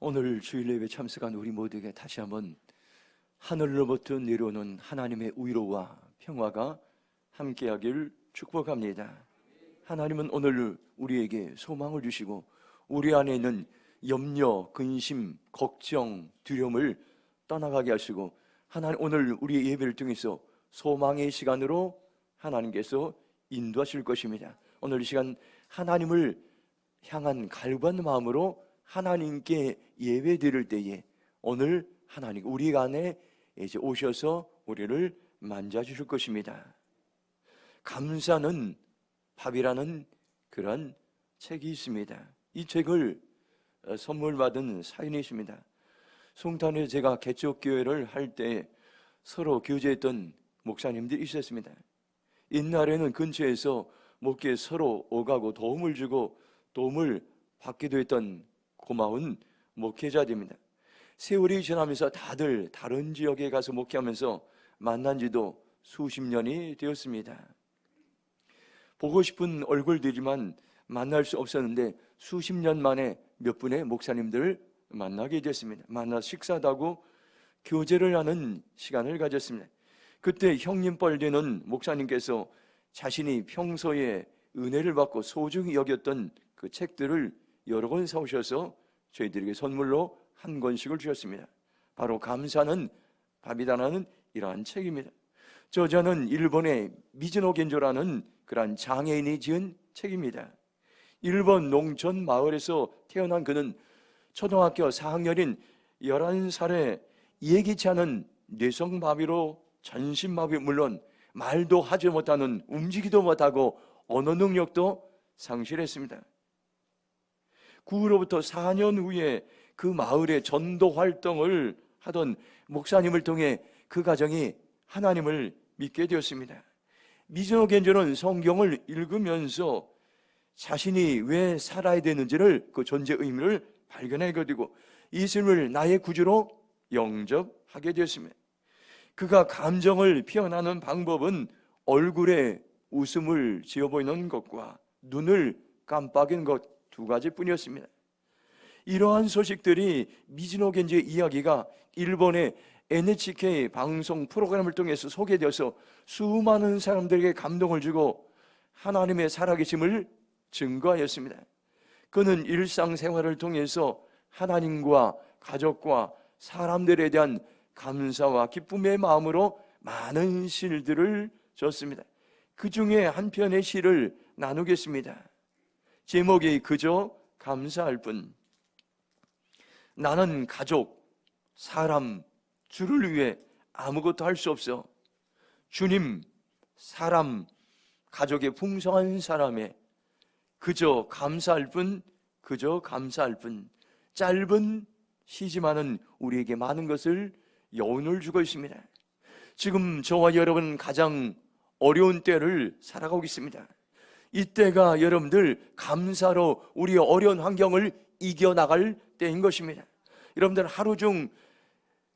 오늘 주일 예배 참석한 우리 모두에게 다시 한번 하늘로부터 내려오는 하나님의 위로와 평화가 함께하길 축복합니다. 하나님은 오늘 우리에게 소망을 주시고 우리 안에 있는 염려, 근심, 걱정, 두려움을 떠나가게 하시고 하나님 오늘 우리의 예배를 통해서 소망의 시간으로 하나님께서 인도하실 것입니다. 오늘 이 시간 하나님을 향한 갈구한 마음으로 하나님께 예배 드릴 때에 오늘 하나님 우리 안에 이제 오셔서 우리를 만져주실 것입니다. 감사는 밥이라는 그런 책이 있습니다. 이 책을 선물 받은 사연이 있습니다. 송탄에 제가 개척교회를 할 때 서로 교제했던 목사님들이 있었습니다. 옛날에는 근처에서 목회에 서로 오가고 도움을 주고 도움을 받기도 했던 고마운 목회자들입니다. 세월이 지나면서 다들 다른 지역에 가서 목회하면서 만난 지도 수십 년이 되었습니다. 보고 싶은 얼굴들이지만 만날 수 없었는데 수십 년 만에 몇 분의 목사님들을 만나게 됐습니다. 만나 식사도 하고 교제를 하는 시간을 가졌습니다. 그때 형님뻘 되는 목사님께서 자신이 평소에 은혜를 받고 소중히 여겼던 그 책들을 여러 권 사오셔서 저희들에게 선물로 한 권씩을 주셨습니다. 바로 감사는 밥이다라는 이러한 책입니다. 저자는 일본의 미즈노 겐조라는 그러한 장애인이 지은 책입니다. 일본 농촌 마을에서 태어난 그는 초등학교 4학년인 11살에 예기치 않은 뇌성마비로 전신마비, 물론 말도 하지 못하는, 움직이도 못하고 언어 능력도 상실했습니다. 그 후로부터 4년 후에 그 마을의 전도 활동을 하던 목사님을 통해 그 가정이 하나님을 믿게 되었습니다. 미즈노 겐조는 성경을 읽으면서 자신이 왜 살아야 되는지를, 그 존재 의미를 발견하게 되고 예수님을 나의 구주로 영접하게 되었습니다. 그가 감정을 표현하는 방법은 얼굴에 웃음을 지어 보이는 것과 눈을 깜빡이는 것 두 가지뿐이었습니다. 이러한 소식들이 미즈노 겐조의 이야기가 일본의 NHK 방송 프로그램을 통해서 소개되어서 수많은 사람들에게 감동을 주고 하나님의 살아계심을 증거하였습니다. 그는 일상생활을 통해서 하나님과 가족과 사람들에 대한 감사와 기쁨의 마음으로 많은 시들을 썼습니다. 그 중에 한 편의 시를 나누겠습니다. 제목이 그저 감사할 뿐. 나는 가족, 사람, 주를 위해 아무것도 할 수 없어. 주님, 사람, 가족의 풍성한 사람에 그저 감사할 뿐, 그저 감사할 뿐. 짧은 시지만은 우리에게 많은 것을 여운을 주고 있습니다. 지금 저와 여러분 가장 어려운 때를 살아가고 있습니다. 이때가 여러분들 감사로 우리의 어려운 환경을 이겨나갈 때인 것입니다. 여러분들 하루 중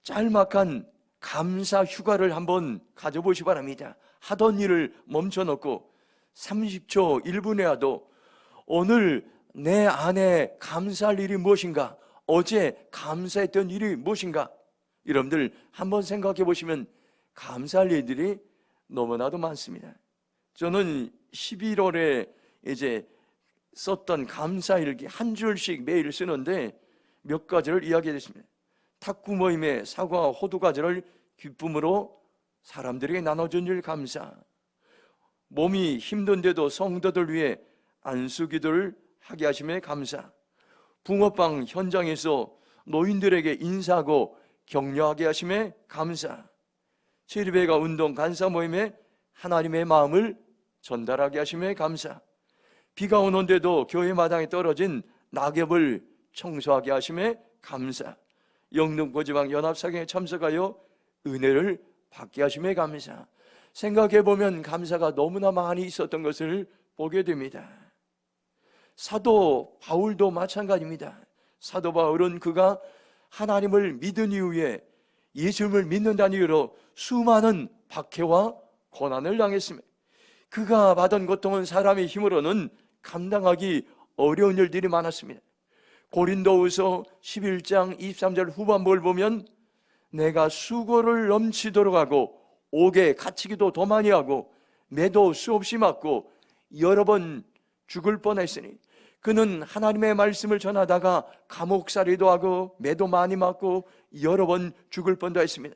짤막한 감사 휴가를 한번 가져보시기 바랍니다. 하던 일을 멈춰놓고 30초 1분이라도 오늘 내 안에 감사할 일이 무엇인가, 어제 감사했던 일이 무엇인가, 여러분들 한번 생각해 보시면 감사할 일들이 너무나도 많습니다. 저는 11월에 이제 썼던 감사일기 한 줄씩 매일 쓰는데 몇 가지를 이야기했습니다. 탁구 모임에 사과, 호두 과자를 기쁨으로 사람들에게 나눠준 일 감사. 몸이 힘든데도 성도들 위해 안수기도를 하게 하심에 감사. 붕어빵 현장에서 노인들에게 인사하고 격려하게 하심에 감사. 체리베가 운동 간사 모임에 하나님의 마음을 전달하게 하심에 감사. 비가 오는데도 교회 마당에 떨어진 낙엽을 청소하게 하심에 감사. 영등포지방 연합사경에 참석하여 은혜를 받게 하심에 감사. 생각해보면 감사가 너무나 많이 있었던 것을 보게 됩니다. 사도 바울도 마찬가지입니다. 사도 바울은 그가 하나님을 믿은 이후에 예수님을 믿는다는 이유로 수많은 박해와 고난을 당했습니다. 그가 받은 고통은 사람의 힘으로는 감당하기 어려운 일들이 많았습니다. 고린도후서 11장 23절 후반부를 보면 내가 수고를 넘치도록 하고 옥에 갇히기도 더 많이 하고 매도 수없이 맞고 여러 번 죽을 뻔했으니 그는 하나님의 말씀을 전하다가 감옥살이도 하고 매도 많이 맞고 여러 번 죽을 뻔도 했습니다.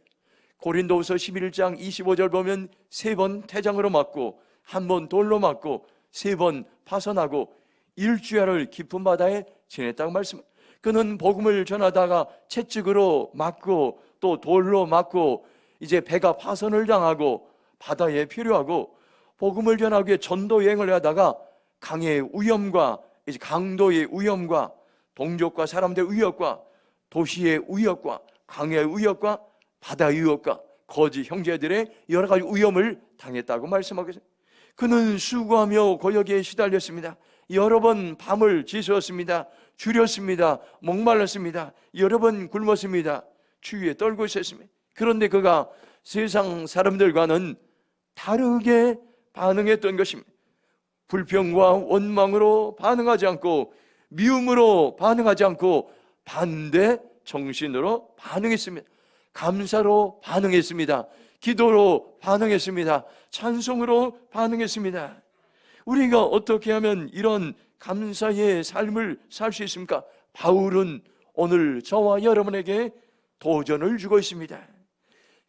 고린도후서 11장 25절 보면 3번 태장으로 맞고 1번 돌로 맞고 3번 파선하고 일주일을 깊은 바다에 지냈다고 말씀합니다. 그는 복음을 전하다가 채찍으로 맞고 또 돌로 맞고 이제 배가 파선을 당하고 바다에 필요하고 복음을 전하기 위해 전도 여행을 하다가 강의 위험과 이제 강도의 위험과 동족과 사람들의 위협과 도시의 위협과 강의 위협과 바다의 위협과 거짓 형제들의 여러 가지 위험을 당했다고 말씀하고 있습니다. 그는 수고하며 고역에 시달렸습니다. 여러 번 밤을 지새웠습니다. 줄였습니다. 목말랐습니다. 여러 번 굶었습니다. 추위에 떨고 있었습니다. 그런데 그가 세상 사람들과는 다르게 반응했던 것입니다. 불평과 원망으로 반응하지 않고 미움으로 반응하지 않고 반대 정신으로 반응했습니다. 감사로 반응했습니다. 기도로 반응했습니다. 찬송으로 반응했습니다. 우리가 어떻게 하면 이런 감사의 삶을 살 수 있습니까? 바울은 오늘 저와 여러분에게 도전을 주고 있습니다.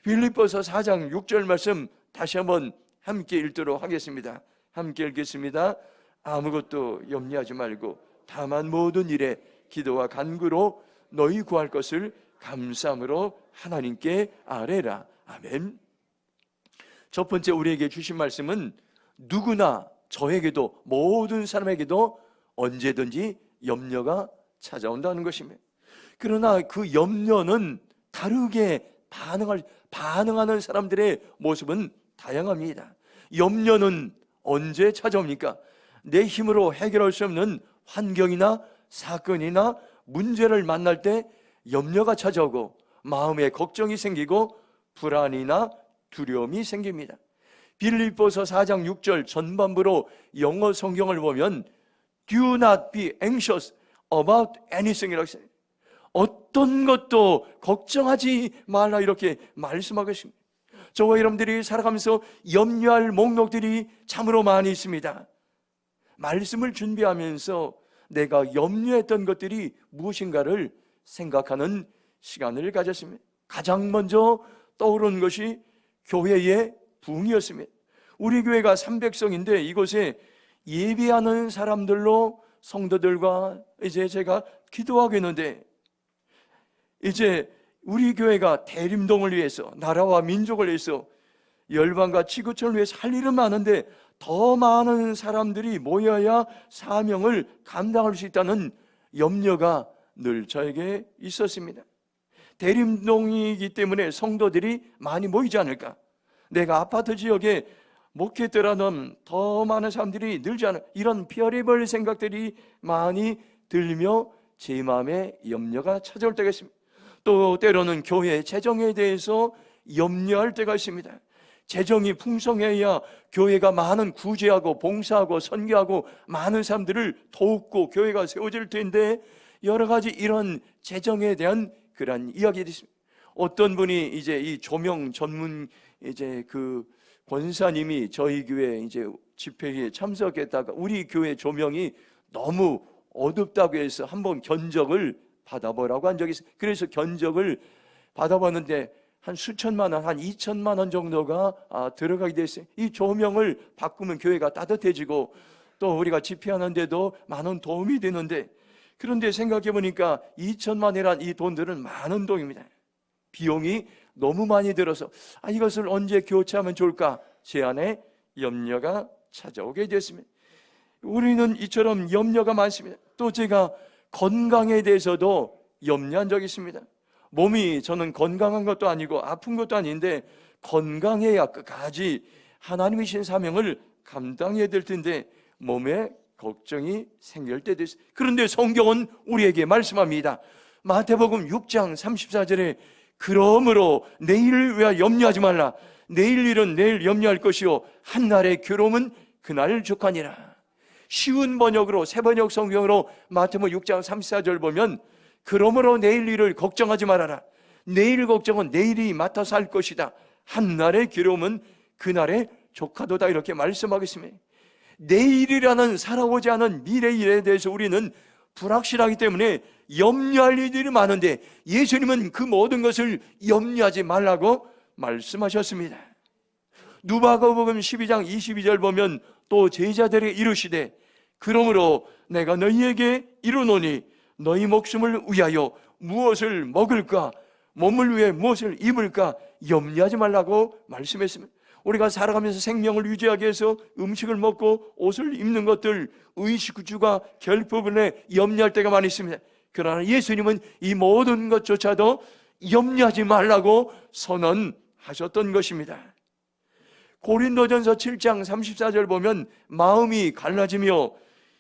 빌립보서 4장 6절 말씀 다시 한번 함께 읽도록 하겠습니다. 함께 읽겠습니다. 아무것도 염려하지 말고 다만 모든 일에 기도와 간구로 너희 구할 것을 감사함으로 하나님께 아뢰라. 아멘. 첫 번째 우리에게 주신 말씀은 누구나 저에게도 모든 사람에게도 언제든지 염려가 찾아온다는 것입니다. 그러나 그 염려는 다르게 반응하는 사람들의 모습은 다양합니다. 염려는 언제 찾아옵니까? 내 힘으로 해결할 수 없는 환경이나 사건이나 문제를 만날 때 염려가 찾아오고 마음에 걱정이 생기고 불안이나 두려움이 생깁니다. 빌립보서 4장 6절 전반부로 영어 성경을 보면 Do not be anxious about anything이라고 했어요. 어떤 것도 걱정하지 말라 이렇게 말씀하고 있습니다. 저와 여러분들이 살아가면서 염려할 목록들이 참으로 많이 있습니다. 말씀을 준비하면서 내가 염려했던 것들이 무엇인가를 생각하는 시간을 가졌습니다. 가장 먼저 떠오른 것이 교회의 부흥이었습니다. 우리 교회가 300성인데 이곳에 예배하는 사람들로 성도들과 이제 제가 기도하고 있는데 이제 우리 교회가 대림동을 위해서 나라와 민족을 위해서 열방과 지구촌을 위해서 할 일은 많은데 더 많은 사람들이 모여야 사명을 감당할 수 있다는 염려가 늘 저에게 있었습니다. 대림동이기 때문에 성도들이 많이 모이지 않을까, 내가 아파트 지역에 목회더라는 더 많은 사람들이 늘지 않을까, 이런 별의별 생각들이 많이 들며 제 마음에 염려가 찾아올 때가 있습니다. 또 때로는 교회 재정에 대해서 염려할 때가 있습니다. 재정이 풍성해야 교회가 많은 구제하고 봉사하고 선교하고 많은 사람들을 돕고 교회가 세워질 텐데 여러 가지 이런 재정에 대한 그런 이야기들이 있습니다. 어떤 분이 이제 이 조명 전문 이제 그 권사님이 저희 교회 이제 집회에 참석했다가 우리 교회 조명이 너무 어둡다고 해서 한번 견적을 받아보라고 한 적이 있어요. 그래서 견적을 받아봤는데 한 수천만 원, 한 2천만 원 정도가 들어가게 됐어요. 이 조명을 바꾸면 교회가 따뜻해지고 또 우리가 집회하는데도 많은 도움이 되는데, 그런데 생각해 보니까 2천만이란 이 돈들은 많은 돈입니다. 비용이 너무 많이 들어서 이것을 언제 교체하면 좋을까, 제 안에 염려가 찾아오게 됐습니다. 우리는 이처럼 염려가 많습니다. 또 제가 건강에 대해서도 염려한 적이 있습니다. 몸이 저는 건강한 것도 아니고 아픈 것도 아닌데 건강해야 끝까지 하나님이 주신 사명을 감당해야 될 텐데 몸에 걱정이 생길 때도 있어요. 그런데 성경은 우리에게 말씀합니다. 마태복음 6장 34절에 그러므로 내일을 위하여 염려하지 말라. 내일 일은 내일 염려할 것이요 한날의 괴로움은 그날 족하니라. 쉬운 번역으로, 새 번역 성경으로 마태복음 6장 34절 보면 그러므로 내일 일을 걱정하지 말아라. 내일 걱정은 내일이 맡아서 할 것이다. 한날의 괴로움은 그날의 조카도다. 이렇게 말씀하겠습니다. 내일이라는 살아오지 않은 미래의 일에 대해서 우리는 불확실하기 때문에 염려할 일들이 많은데 예수님은 그 모든 것을 염려하지 말라고 말씀하셨습니다. 누가복음 12장 22절 보면 또 제자들이 이르시되 그러므로 내가 너희에게 이르노니 너희 목숨을 위하여 무엇을 먹을까, 몸을 위해 무엇을 입을까 염려하지 말라고 말씀했습니다. 우리가 살아가면서 생명을 유지하기 위해서 음식을 먹고 옷을 입는 것들 의식주가 결부분에 염려할 때가 많이 있습니다. 그러나 예수님은 이 모든 것조차도 염려하지 말라고 선언하셨던 것입니다. 고린도전서 7장 34절 보면 마음이 갈라지며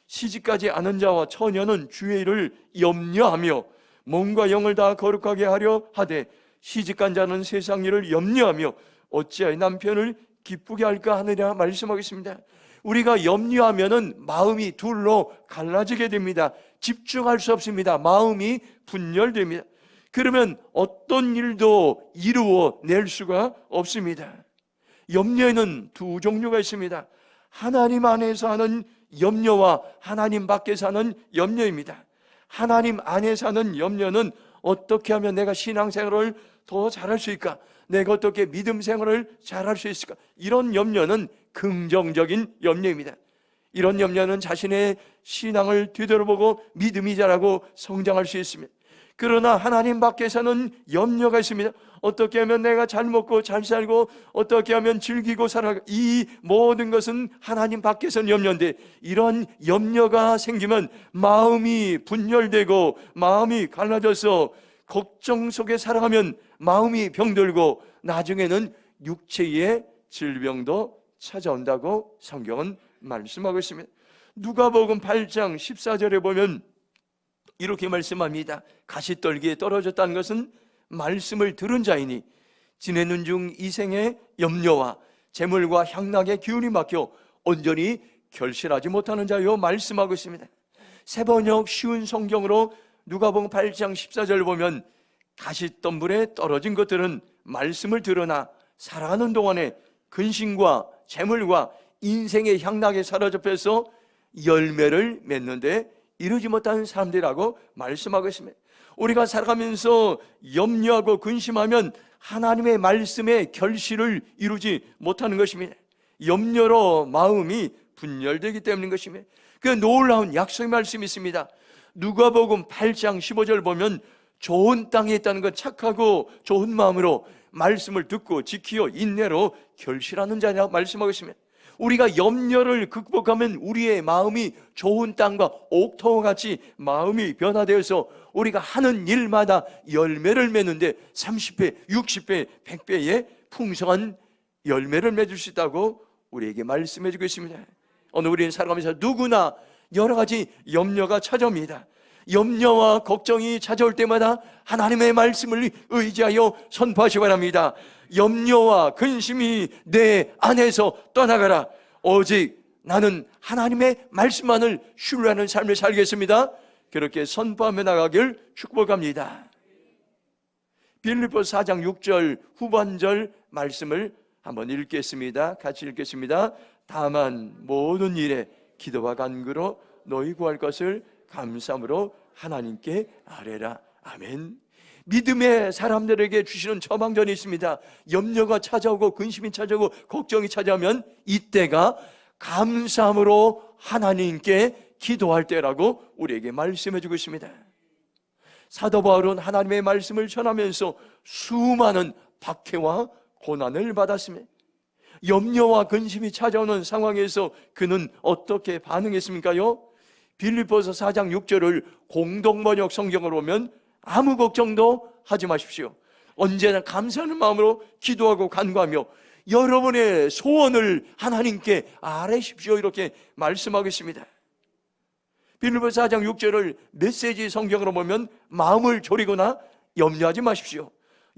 시집가지 않은 자와 처녀는 주의 일을 염려하며 몸과 영을 다 거룩하게 하려 하되 시집간 자는 세상 일을 염려하며 어찌하여 남편을 기쁘게 할까 하느냐 말씀하겠습니다. 우리가 염려하면은 마음이 둘로 갈라지게 됩니다. 집중할 수 없습니다. 마음이 분열됩니다. 그러면 어떤 일도 이루어낼 수가 없습니다. 염려에는 두 종류가 있습니다. 하나님 안에서 하는 염려와 하나님 밖에서 하는 염려입니다. 하나님 안에서 하는 염려는 어떻게 하면 내가 신앙생활을 더 잘할 수 있을까? 내가 어떻게 믿음 생활을 잘할 수 있을까? 이런 염려는 긍정적인 염려입니다. 이런 염려는 자신의 신앙을 되돌아보고 믿음이 자라고 성장할 수 있습니다. 그러나 하나님 밖에서는 염려가 있습니다. 어떻게 하면 내가 잘 먹고 잘 살고 어떻게 하면 즐기고 살아가, 이 모든 것은 하나님 밖에서는 염려인데 이런 염려가 생기면 마음이 분열되고 마음이 갈라져서 걱정 속에 살아가면 마음이 병들고 나중에는 육체의 질병도 찾아온다고 성경은 말씀하고 있습니다. 누가복음 8장 14절에 보면 이렇게 말씀합니다. 가시떨기에 떨어졌다는 것은 말씀을 들은 자이니 지내는 중 이생의 염려와 재물과 향락의 기운이 막혀 온전히 결실하지 못하는 자요 말씀하고 있습니다. 새번역 쉬운 성경으로 누가복음 8장 14절 보면 가시덤불에 떨어진 것들은 말씀을 들으나 살아가는 동안에 근심과 재물과 인생의 향락에 사로잡혀서 열매를 맺는데 이루지 못하는 사람들이라고 말씀하고 있습니다. 우리가 살아가면서 염려하고 근심하면 하나님의 말씀의 결실을 이루지 못하는 것입니다. 염려로 마음이 분열되기 때문인 것입니다. 그 놀라운 약속의 말씀이 있습니다. 누가복음 8장 15절 보면 좋은 땅에 있다는 것, 착하고 좋은 마음으로 말씀을 듣고 지키어 인내로 결실하는 자냐 말씀하고 있습니다. 우리가 염려를 극복하면 우리의 마음이 좋은 땅과 옥토와 같이 마음이 변화되어서 우리가 하는 일마다 열매를 맺는데 30배, 60배, 100배의 풍성한 열매를 맺을 수 있다고 우리에게 말씀해 주고 있습니다. 오늘 우리는 살아가면서 누구나 여러 가지 염려가 찾아옵니다. 염려와 걱정이 찾아올 때마다 하나님의 말씀을 의지하여 선포하시기 바랍니다. 염려와 근심이 내 안에서 떠나가라. 오직 나는 하나님의 말씀만을 신뢰하는 삶을 살겠습니다. 그렇게 선포하며 나가길 축복합니다. 빌립보서 4장 6절 후반절 말씀을 한번 읽겠습니다. 같이 읽겠습니다. 다만 모든 일에 기도와 간구로 너희 구할 것을 감사함으로 하나님께 아뢰라. 아멘. 믿음의 사람들에게 주시는 처방전이 있습니다. 염려가 찾아오고 근심이 찾아오고 걱정이 찾아오면 이때가 감사함으로 하나님께 기도할 때라고 우리에게 말씀해 주고 있습니다. 사도 바울은 하나님의 말씀을 전하면서 수많은 박해와 고난을 받았습니다. 염려와 근심이 찾아오는 상황에서 그는 어떻게 반응했습니까요? 빌립보서 4장 6절을 공동번역 성경으로 보면 아무 걱정도 하지 마십시오. 언제나 감사하는 마음으로 기도하고 간구하며 여러분의 소원을 하나님께 아뢰십시오. 이렇게 말씀하겠습니다. 빌립보서 4장 6절을 메시지 성경으로 보면 마음을 졸이거나 염려하지 마십시오.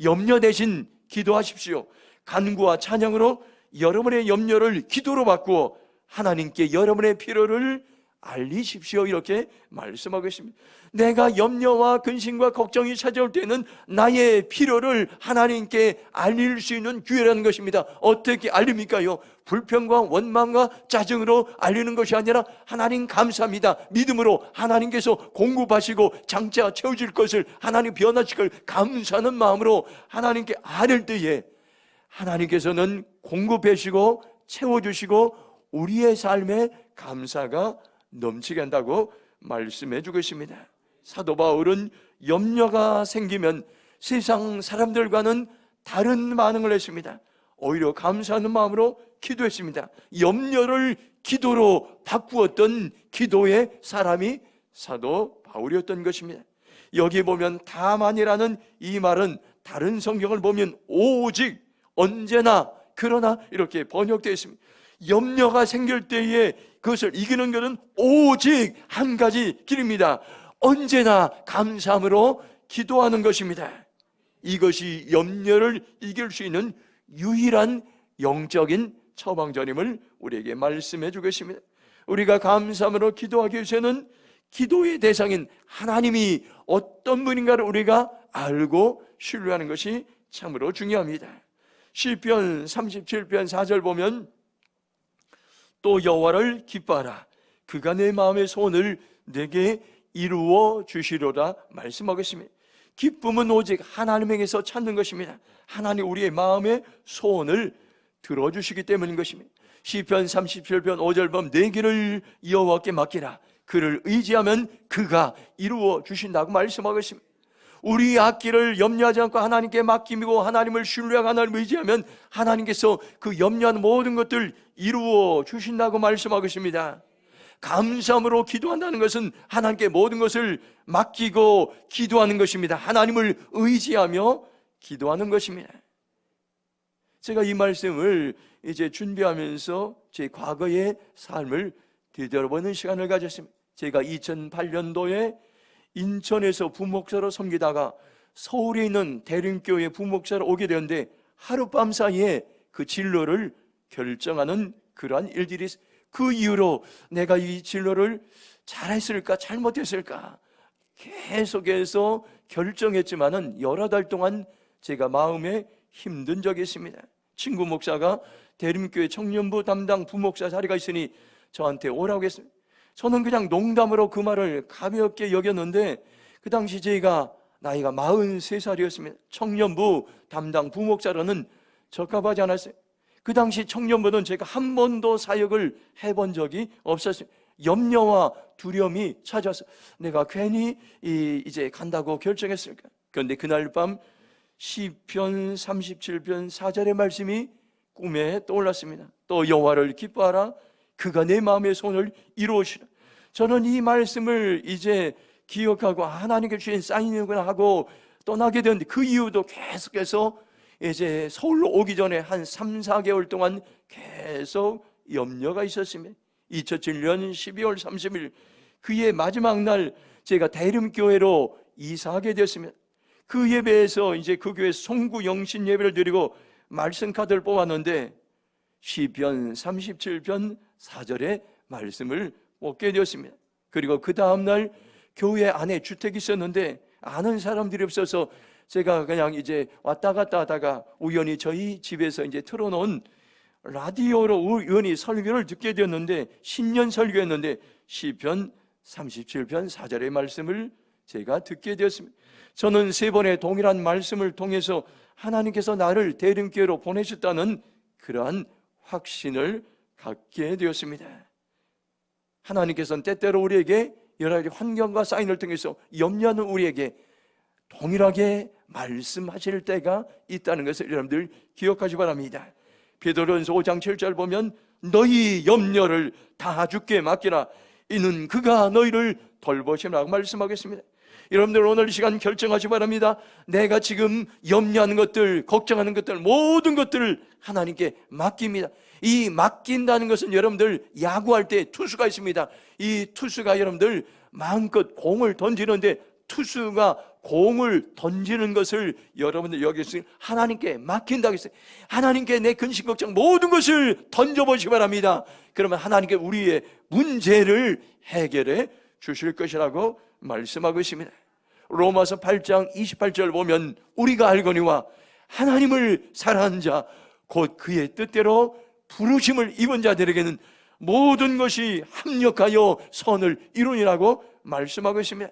염려 대신 기도하십시오. 간구와 찬양으로 여러분의 염려를 기도로 바꾸어 하나님께 여러분의 필요를 알리십시오. 이렇게 말씀하고 있습니다. 내가 염려와 근심과 걱정이 찾아올 때는 나의 필요를 하나님께 알릴 수 있는 기회라는 것입니다. 어떻게 알립니까요? 불평과 원망과 짜증으로 알리는 것이 아니라 하나님 감사합니다, 믿음으로 하나님께서 공급하시고 장차 채워질 것을 하나님 변화시킬 걸 감사하는 마음으로 하나님께 아뢰을 때에 하나님께서는 공급해 주시고 채워주시고 우리의 삶에 감사가 넘치게 한다고 말씀해 주고 있습니다. 사도 바울은 염려가 생기면 세상 사람들과는 다른 반응을 했습니다. 오히려 감사하는 마음으로 기도했습니다. 염려를 기도로 바꾸었던 기도의 사람이 사도 바울이었던 것입니다. 여기 보면 다만이라는 이 말은 다른 성경을 보면 오직, 언제나, 그러나 이렇게 번역되어 있습니다. 염려가 생길 때에 그것을 이기는 것은 오직 한 가지 길입니다. 언제나 감사함으로 기도하는 것입니다. 이것이 염려를 이길 수 있는 유일한 영적인 처방전임을 우리에게 말씀해 주겠습니다. 우리가 감사함으로 기도하기 위해서는 기도의 대상인 하나님이 어떤 분인가를 우리가 알고 신뢰하는 것이 참으로 중요합니다. 시편 37편 4절 보면 또 여호와를 기뻐하라, 그가 내 마음의 소원을 내게 이루어 주시리라 말씀하겠습니다. 기쁨은 오직 하나님에게서 찾는 것입니다. 하나님 우리의 마음의 소원을 들어주시기 때문인 것입니다. 시편 37편 5절 보면 내 길을 여호와께 맡기라, 그를 의지하면 그가 이루어 주신다고 말씀하고 있습니다. 우리 앞길을 염려하지 않고 하나님께 맡기고 하나님을 신뢰하고 하나님을 의지하면 하나님께서 그 염려하는 모든 것들 이루어 주신다고 말씀하고 있습니다. 감사함으로 기도한다는 것은 하나님께 모든 것을 맡기고 기도하는 것입니다. 하나님을 의지하며 기도하는 것입니다. 제가 이 말씀을 이제 준비하면서 제 과거의 삶을 되돌아보는 시간을 가졌습니다. 제가 2008년도에 인천에서 부목사로 섬기다가 서울에 있는 대림교회 부목사로 오게 되었는데 하룻밤 사이에 그 진로를 결정하는 그러한 일들이 있어요. 그 이후로 내가 이 진로를 잘했을까 잘못했을까 계속해서 결정했지만은 여러 달 동안 제가 마음에 힘든 적이 있습니다. 친구 목사가 대림교회 청년부 담당 부목사 자리가 있으니 저한테 오라고 했습니다. 저는 그냥 농담으로 그 말을 가볍게 여겼는데 그 당시 제가 나이가 43살이었습니다. 청년부 담당 부목사로는 적합하지 않았어요. 그 당시 청년부는 제가 한 번도 사역을 해본 적이 없었어요. 염려와 두려움이 찾아서 내가 괜히 이제 간다고 결정했을까. 그런데 그날 밤 시편 37편 4절의 말씀이 꿈에 떠올랐습니다. 또 여호와를 기뻐하라, 그가 내 마음의 소원을 이루시라. 저는 이 말씀을 이제 기억하고 하나님께 주신 사인이구나 하고 떠나게 되었는데 그 이후도 계속해서 이제 서울로 오기 전에 한 3, 4개월 동안 계속 염려가 있었습니다. 2007년 12월 30일 그의 마지막 날 제가 대림교회로 이사하게 되었습니다. 그 예배에서 이제 그 교회 송구 영신 예배를 드리고 말씀 카드를 뽑았는데 시편 37편 4절의 말씀을 뽑게 되었습니다. 그리고 그 다음날 교회 안에 주택이 있었는데 아는 사람들이 없어서 제가 그냥 이제 왔다 갔다 하다가 우연히 저희 집에서 이제 틀어놓은 라디오로 우연히 설교를 듣게 되었는데 신년 설교였는데 시편 37편 4절의 말씀을 제가 듣게 되었습니다. 저는 3번의 동일한 말씀을 통해서 하나님께서 나를 대림교회로 보내셨다는 그러한 확신을 갖게 되었습니다. 하나님께서는 때때로 우리에게 여러 가지 환경과 사인을 통해서 염려하는 우리에게 동일하게 말씀하실 때가 있다는 것을 여러분들 기억하시기 바랍니다. 베드로전서 5장 7절 보면 너희 염려를 다 주께 맡기라, 이는 그가 너희를 돌보시라고 말씀하겠습니다. 여러분들 오늘 이 시간 결정하시기 바랍니다. 내가 지금 염려하는 것들, 걱정하는 것들, 모든 것들을 하나님께 맡깁니다. 이 맡긴다는 것은 여러분들 야구할 때 투수가 있습니다. 이 투수가 여러분들 마음껏 공을 던지는데 투수가 공을 던지는 것을 여러분들 여기서 하나님께 맡긴다고 했어요. 하나님께 내 근심 걱정 모든 것을 던져보시기 바랍니다. 그러면 하나님께 우리의 문제를 해결해 주실 것이라고 말씀하고 있습니다. 로마서 8장 28절 보면 우리가 알거니와 하나님을 사랑하는 자 곧 그의 뜻대로 부르심을 입은 자들에게는 모든 것이 합력하여 선을 이루니라고 말씀하고 있습니다.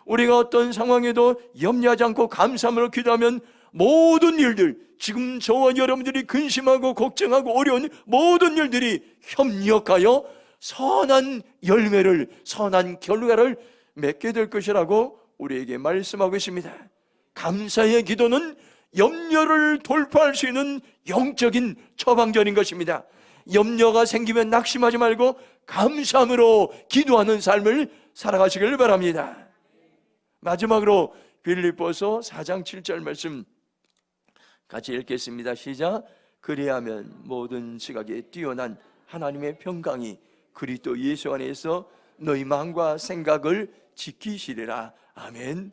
우리가 어떤 상황에도 염려하지 않고 감사함으로 기도하면 모든 일들, 지금 저와 여러분들이 근심하고 걱정하고 어려운 모든 일들이 협력하여 선한 열매를, 선한 결과를 맺게 될 것이라고 우리에게 말씀하고 있습니다. 감사의 기도는 염려를 돌파할 수 있는 영적인 처방전인 것입니다. 염려가 생기면 낙심하지 말고 감사함으로 기도하는 삶을 살아가시길 바랍니다. 마지막으로 빌립보서 4장 7절 말씀 같이 읽겠습니다. 시작. 그리하면 모든 지각에 뛰어난 하나님의 평강이 그리스도 예수 안에서 너희 마음과 생각을 지키시리라. 아멘.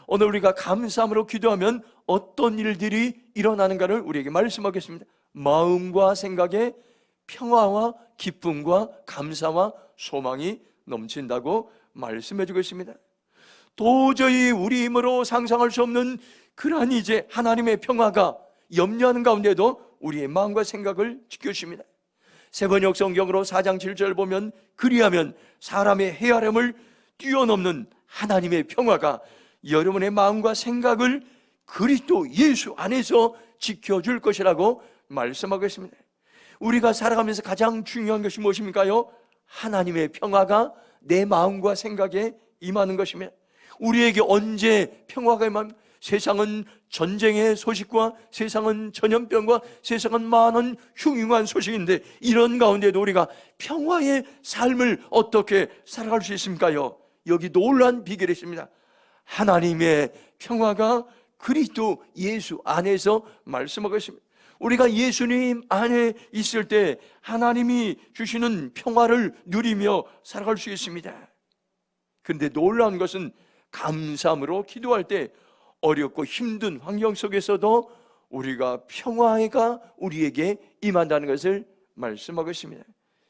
오늘 우리가 감사함으로 기도하면 어떤 일들이 일어나는가를 우리에게 말씀하겠습니다. 마음과 생각에 평화와 기쁨과 감사와 소망이 넘친다고 말씀해 주고 있습니다. 도저히 우리 힘으로 상상할 수 없는 그러한 이제 하나님의 평화가 염려하는 가운데도 우리의 마음과 생각을 지켜주십니다. 세번역 성경으로 4장 7절 보면 그리하면 사람의 헤아림을 뛰어넘는 하나님의 평화가 여러분의 마음과 생각을 그리스도 예수 안에서 지켜줄 것이라고 말씀하고 있습니다. 우리가 살아가면서 가장 중요한 것이 무엇입니까요? 하나님의 평화가 내 마음과 생각에 임하는 것입니다. 우리에게 언제 평화가 임합니까? 세상은 전쟁의 소식과 세상은 전염병과 세상은 많은 흉흉한 소식인데 이런 가운데도 우리가 평화의 삶을 어떻게 살아갈 수 있습니까요? 여기 놀라운 비결이 있습니다. 하나님의 평화가 그리스도 예수 안에서 말씀하고 있습니다. 우리가 예수님 안에 있을 때 하나님이 주시는 평화를 누리며 살아갈 수 있습니다. 그런데 놀라운 것은 감사함으로 기도할 때 어렵고 힘든 환경 속에서도 우리가 평화가 우리에게 임한다는 것을 말씀하고 있습니다.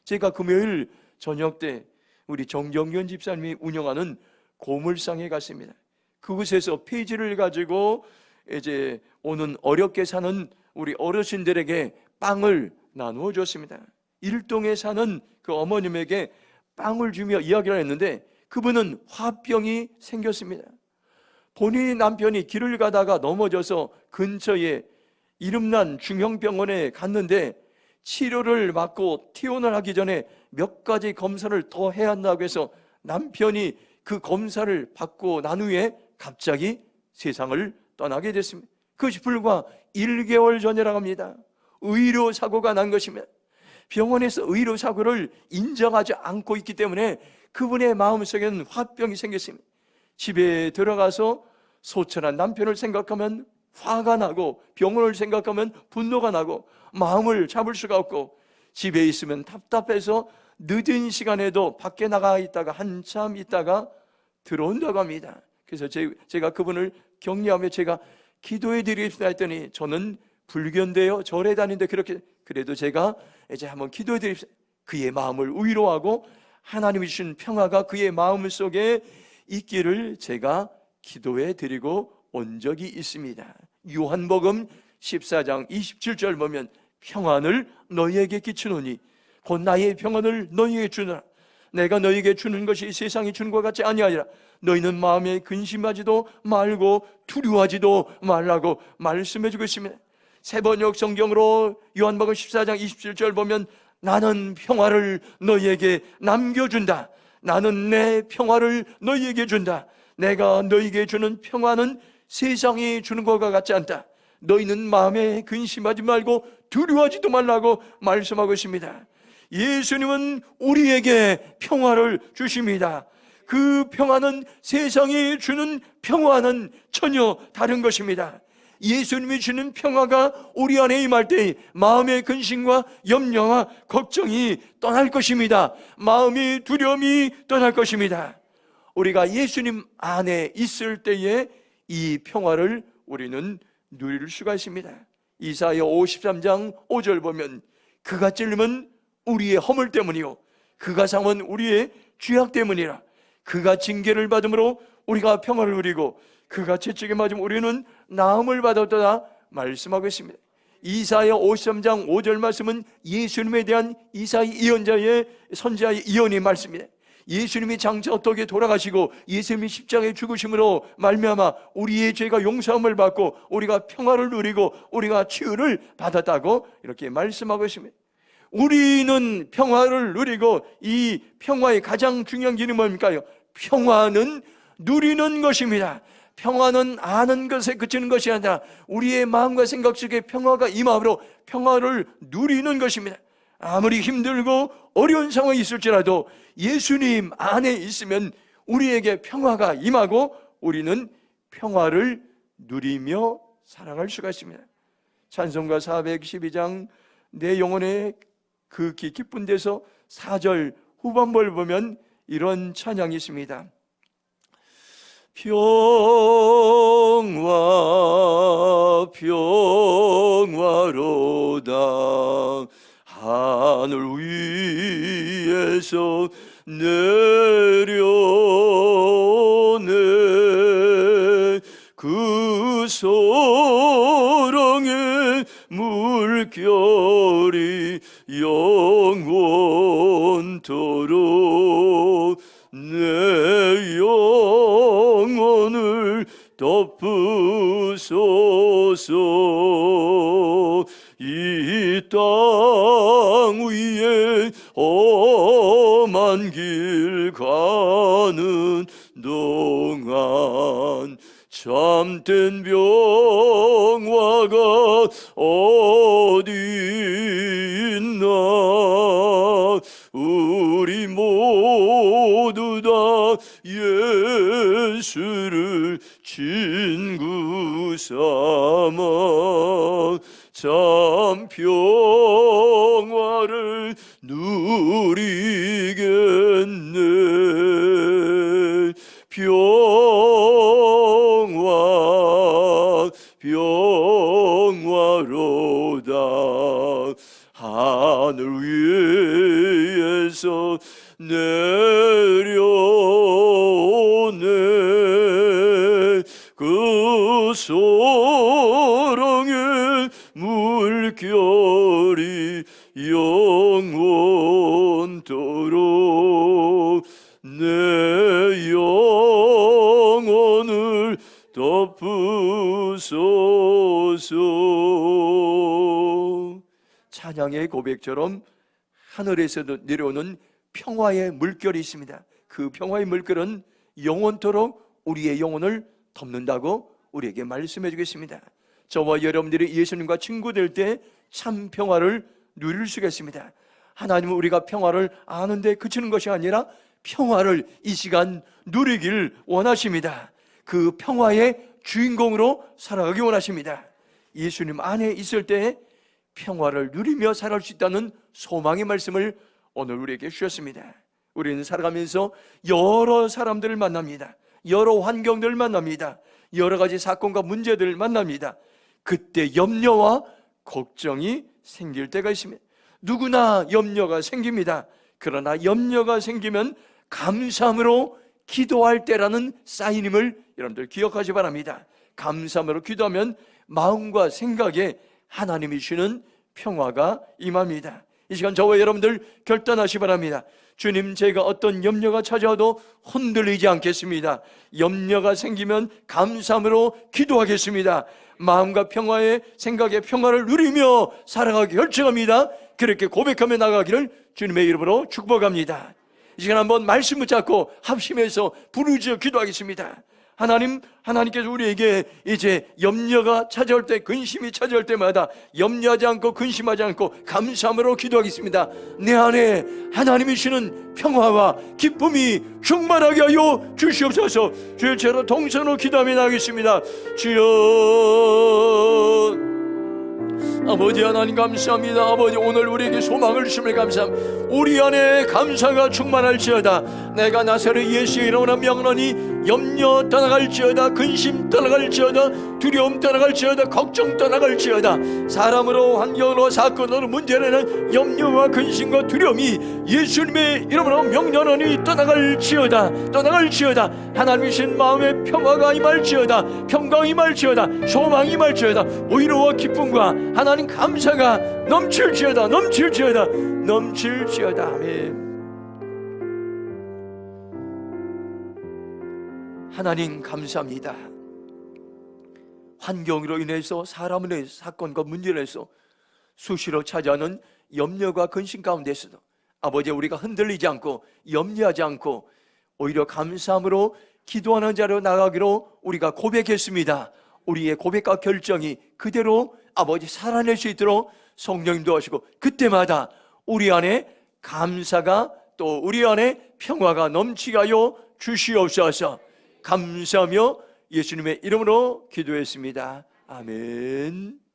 제가 금요일 저녁 때 우리 정정현 집사님이 운영하는 고물상에 갔습니다. 그곳에서 페이지를 가지고 이제 오는 어렵게 사는 우리 어르신들에게 빵을 나누어 줬습니다. 일동에 사는 그 어머님에게 빵을 주며 이야기를 했는데 그분은 화병이 생겼습니다. 본인의 남편이 길을 가다가 넘어져서 근처에 이름난 중형병원에 갔는데 치료를 받고 퇴원을 하기 전에 몇 가지 검사를 더 해야 한다고 해서 남편이 그 검사를 받고 난 후에 갑자기 세상을 떠나게 됐습니다. 그것이 불과 1개월 전이라고 합니다. 의료사고가 난 것입니다. 병원에서 의료사고를 인정하지 않고 있기 때문에 그분의 마음속에는 화병이 생겼습니다. 집에 들어가서 소천한 남편을 생각하면 화가 나고 병원을 생각하면 분노가 나고 마음을 잡을 수가 없고 집에 있으면 답답해서 늦은 시간에도 밖에 나가 있다가 한참 있다가 들어온다고 합니다. 그래서 제가 그분을 격려하며 제가 기도해 드리겠습니다 했더니 저는 불교인데요, 절에 다니는데 그렇게 그래도 제가 이제 한번 기도해 드리겠습니다. 그의 마음을 위로하고 하나님이 주신 평화가 그의 마음 속에 있기를 제가 기도해 드리고 온 적이 있습니다. 요한복음 14장 27절 보면 평안을 너희에게 끼치노니 곧 나의 평안을 너희에게 주노라. 내가 너희에게 주는 것이 세상이 주는 것 같지 아니하리라. 너희는 마음에 근심하지도 말고 두려워하지도 말라고 말씀해 주고 있습니다. 세번역 성경으로 요한복음 14장 27절 보면 나는 평화를 너희에게 남겨준다. 나는 내 평화를 너희에게 준다. 내가 너희에게 주는 평화는 세상이 주는 것과 같지 않다. 너희는 마음에 근심하지 말고 두려워하지도 말라고 말씀하고 있습니다. 예수님은 우리에게 평화를 주십니다. 그 평화는 세상이 주는 평화는 전혀 다른 것입니다. 예수님이 주는 평화가 우리 안에 임할 때 마음의 근심과 염려와 걱정이 떠날 것입니다. 마음의 두려움이 떠날 것입니다. 우리가 예수님 안에 있을 때에 이 평화를 우리는 누릴 수가 있습니다. 이사야 53장 5절 보면 그가 찔림은 우리의 허물 때문이요 그가 상은 우리의 죄악 때문이라. 그가 징계를 받음으로 우리가 평화를 누리고 그가 채찍에 맞음 우리는 나음을 받았다 말씀하고 있습니다. 이사야 53장 5절 말씀은 예수님에 대한 이사야 예언자의 선지자의 예언의 말씀입니다. 예수님이 장차 어떻게 돌아가시고 예수님이 십자가에 죽으심으로 말미암아 우리의 죄가 용서함을 받고 우리가 평화를 누리고 우리가 치유를 받았다고 이렇게 말씀하고 있습니다. 우리는 평화를 누리고 이 평화의 가장 중요한 기능은 뭡니까요? 평화는 누리는 것입니다. 평화는 아는 것에 그치는 것이 아니라 우리의 마음과 생각 속에 평화가 임함으로 평화를 누리는 것입니다. 아무리 힘들고 어려운 상황이 있을지라도 예수님 안에 있으면 우리에게 평화가 임하고 우리는 평화를 누리며 살아갈 수가 있습니다. 찬송가 412장 내 영혼의 그 깊은 데서 4절 후반부를 보면 이런 찬양이 있습니다. 평화 평화로다 하늘 위에서 내려오네 그 사랑의 물결이 영원토록 내 영혼을 덮으소서. 이 땅 위에 험한 길 가는 동안 참된 평화가 어디 있나. 우리 모두 다 예수를 친구 삼아 참 평화를 누리겠네. 평화 평화로다 하늘 위에서 내려오네 그 사랑의 물결이 영원토록 내 영혼을 덮으소서. 찬양의 고백처럼 하늘에서 내려오는 평화의 물결이 있습니다. 그 평화의 물결은 영원토록 우리의 영혼을 덮는다고 우리에게 말씀해 주겠습니다. 저와 여러분들이 예수님과 친구 될 때 참 평화를 누릴 수가 있습니다. 하나님은 우리가 평화를 아는데 그치는 것이 아니라 평화를 이 시간 누리길 원하십니다. 그 평화의 주인공으로 살아가기 원하십니다. 예수님 안에 있을 때 평화를 누리며 살아갈 수 있다는 소망의 말씀을 오늘 우리에게 주셨습니다. 우리는 살아가면서 여러 사람들을 만납니다. 여러 환경들을 만납니다. 여러 가지 사건과 문제들을 만납니다. 그때 염려와 걱정이 생길 때가 있습니다. 누구나 염려가 생깁니다. 그러나 염려가 생기면 감사함으로 기도할 때라는 사인임을 여러분들 기억하시 바랍니다. 감사함으로 기도하면 마음과 생각에 하나님이 주시는 평화가 임합니다. 이 시간 저와 여러분들 결단하시 바랍니다. 주님, 제가 어떤 염려가 찾아와도 흔들리지 않겠습니다. 염려가 생기면 감사함으로 기도하겠습니다. 마음과 평화의 생각의 평화를 누리며 살아가기 결정합니다. 그렇게 고백하며 나가기를 주님의 이름으로 축복합니다. 이 시간 한번 말씀 붙잡고 합심해서 부르짖어 기도하겠습니다. 하나님께서 우리에게 이제 염려가 찾아올 때, 근심이 찾아올 때마다 염려하지 않고 근심하지 않고 감사함으로 기도하겠습니다. 내 안에 하나님이 주시는 평화와 기쁨이 충만하게 하여 주시옵소서. 주의 죄로 동선으로 기도하며 나가겠습니다. 주여 아버지 하나님 감사합니다. 아버지 오늘 우리에게 소망을 주심을 감사합니다. 우리 안에 감사가 충만할지어다. 내가 나사렛 예수의 이름으로 명하노니 염려 떠나갈지어다, 근심 떠나갈지어다, 두려움 떠나갈지어다, 걱정 떠나갈지어다. 사람으로, 환경으로, 사건으로 문제되는 염려와 근심과 두려움이 예수님의 이름으로 명령하니 떠나갈지어다, 떠나갈지어다. 하나님이신 마음의 평화가 임할지어다, 평강이 임할지어다, 소망이 임할지어다. 오히려와 기쁨과 하나님 감사가 넘칠지어다, 넘칠지어다, 넘칠지어다. 아멘. 하나님 감사합니다. 환경으로 인해서, 사람으로 인해서, 사건과 문제로 해서 수시로 찾아오는 염려와 근심 가운데서도 아버지 우리가 흔들리지 않고 염려하지 않고 오히려 감사함으로 기도하는 자로 나가기로 우리가 고백했습니다. 우리의 고백과 결정이 그대로 아버지 살아낼 수 있도록 성령님 도와주시고, 그때마다 우리 안에 감사가, 또 우리 안에 평화가 넘치게 하여 주시옵소서. 감사하며 예수님의 이름으로 기도했습니다. 아멘.